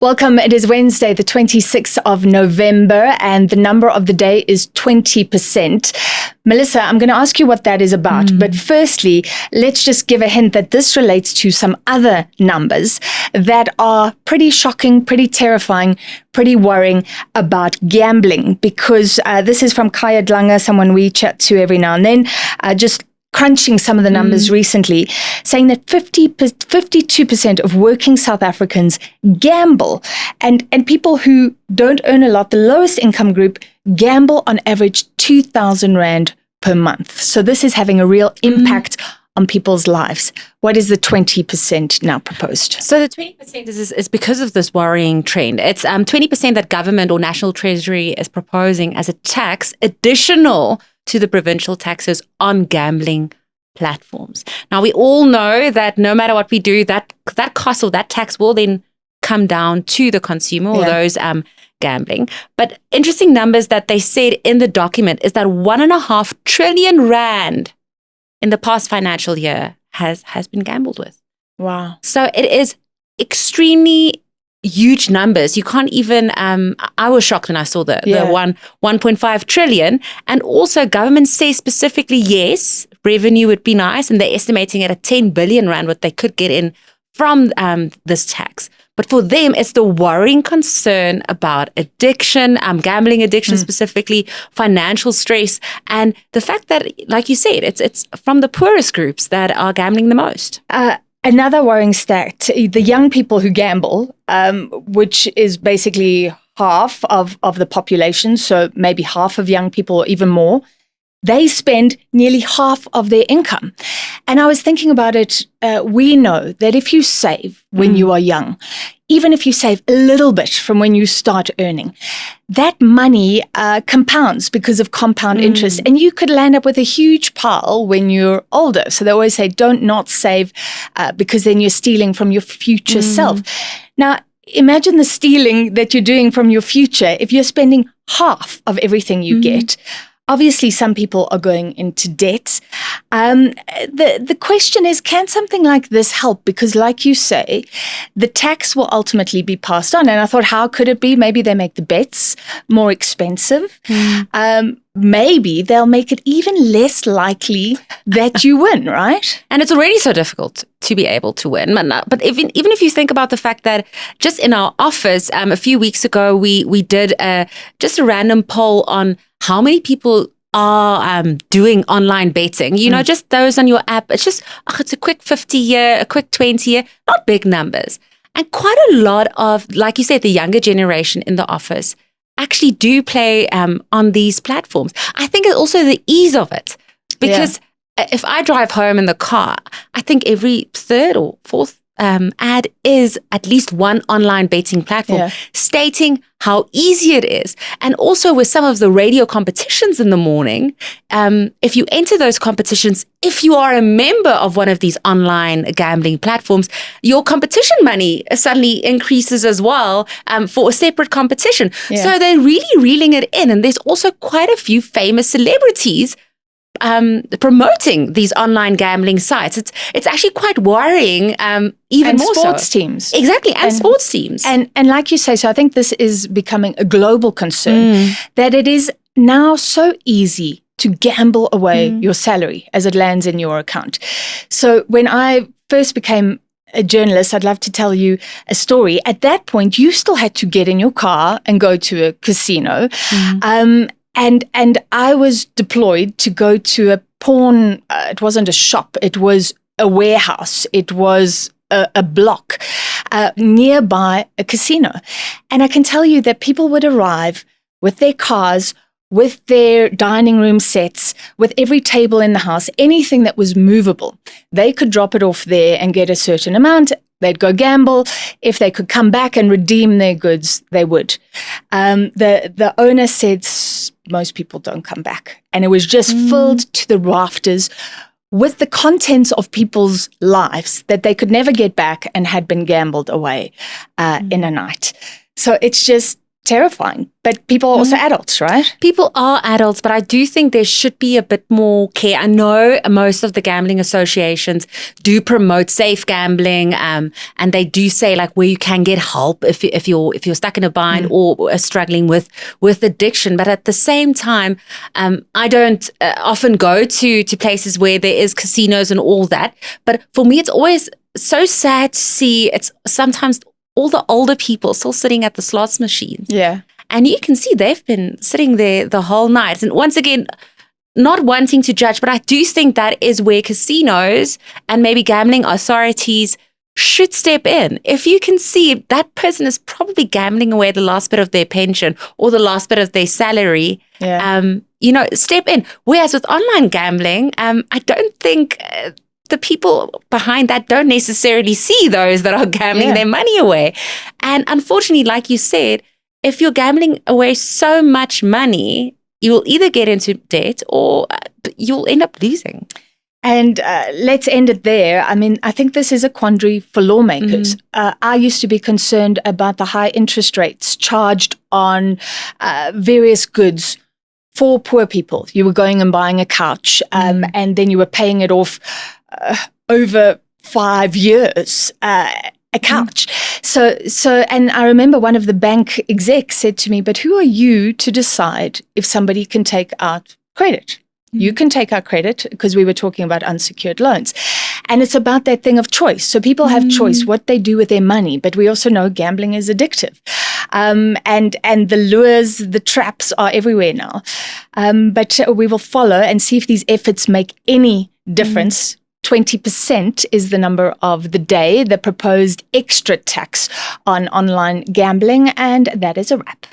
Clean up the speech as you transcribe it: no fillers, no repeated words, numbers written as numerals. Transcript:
Welcome. It is Wednesday, the 26th of November, and the number of the day is 20%. Melissa, I'm going to ask you what that is about. But firstly, let's just give a hint that this relates to some other numbers that are pretty shocking, pretty terrifying, pretty worrying about gambling, because this is from Kaya Dlanga, someone we chat to every now and then, just crunching some of the numbers recently, saying that 52% of working South Africans gamble, and people who don't earn a lot, the lowest income group, gamble on average 2,000 Rand per month. So this is having a real impact on people's lives. What is the 20% now proposed? So the 20% is because of this worrying trend. It's 20% that government or National Treasury is proposing as a tax additional to the provincial taxes on gambling platforms. Now, we all know that no matter what we do, that cost or that tax will then come down to the consumer or those gambling. But interesting numbers that they said in the document is that 1.5 trillion Rand in the past financial year has been gambled with. Wow. So it is extremely huge numbers. You can't even, I was shocked when I saw the 1.5 trillion. And also government says specifically, yes, revenue would be nice. And they're estimating at 10 billion Rand what they could get in from this tax. But for them, it's the worrying concern about addiction, gambling addiction specifically, financial stress, and the fact that, like you said, it's from the poorest groups that are gambling the most. Another worrying stat, the young people who gamble, which is basically half of the population, so maybe half of young people or even more, they spend nearly half of their income. And I was thinking about it, we know that if you save when you are young, even if you save a little bit from when you start earning, that money compounds because of compound interest. And you could land up with a huge pile when you're older. So they always say, don't not save because then you're stealing from your future self. Now, imagine the stealing that you're doing from your future if you're spending half of everything you get. Obviously, some people are going into debt. The question is, can something like this help? Because like you say, the tax will ultimately be passed on. And I thought, how could it be? Maybe they make the bets more expensive. Maybe they'll make it even less likely that you win, right? And it's already so difficult to be able to win. But even if you think about the fact that just in our office, a few weeks ago, we did just a random poll on how many people are doing online betting. You know, just those on your app. It's just, it's a quick 50 year, a quick 20 year, not big numbers. And quite a lot of, like you said, the younger generation in the office actually do play on these platforms. I think it's also the ease of it, because if I drive home in the car, I think every third or fourth ad is at least one online betting platform stating how easy it is. And also with some of the radio competitions in the morning, if you enter those competitions, if you are a member of one of these online gambling platforms, your competition money suddenly increases as well for a separate competition. So they're really reeling it in. And there's also quite a few famous celebrities promoting these online gambling sites. It's actually quite worrying, even and more sports so. teams. Exactly, and sports teams. And like you say, so I think this is becoming a global concern, that it is now so easy to gamble away your salary as it lands in your account. So when I first became a journalist, I'd love to tell you a story. At that point, you still had to get in your car and go to a casino. And I was deployed to go to a pawn, it wasn't a shop, it was a warehouse, it was a block nearby a casino. And I can tell you that people would arrive with their cars, with their dining room sets, with every table in the house, anything that was movable. They could drop it off there and get a certain amount. They'd go gamble. If they could come back and redeem their goods, they would. The owner said most people don't come back. And it was just filled to the rafters with the contents of people's lives that they could never get back and had been gambled away in a night. So it's just terrifying. But people are also adults, right? People are adults, but I do think there should be a bit more care. I know most of the gambling associations do promote safe gambling, and they do say like where you can get help if you're stuck in a bind or are struggling with addiction. But at the same time, I don't often go to places where there is casinos and all that. But for me, it's always so sad to see it's sometimes all the older people still sitting at the slots machines. Yeah. And you can see they've been sitting there the whole night. And once again, not wanting to judge, but I do think that is where casinos and maybe gambling authorities should step in. If you can see that person is probably gambling away the last bit of their pension or the last bit of their salary, step in. Whereas with online gambling, I don't think the people behind that don't necessarily see those that are gambling their money away. And unfortunately, like you said, if you're gambling away so much money, you will either get into debt or you'll end up losing. And let's end it there. I mean, I think this is a quandary for lawmakers. I used to be concerned about the high interest rates charged on various goods for poor people. You were going and buying a couch, and then you were paying it off over 5 years. A couch. So, and I remember one of the bank execs said to me, but who are you to decide if somebody can take out credit? You can take out credit, because we were talking about unsecured loans. And it's about that thing of choice. So people have choice what they do with their money, but we also know gambling is addictive. And the lures, the traps are everywhere now. But we will follow and see if these efforts make any difference. 20% is the number of the day, the proposed extra tax on online gambling, and that is a wrap.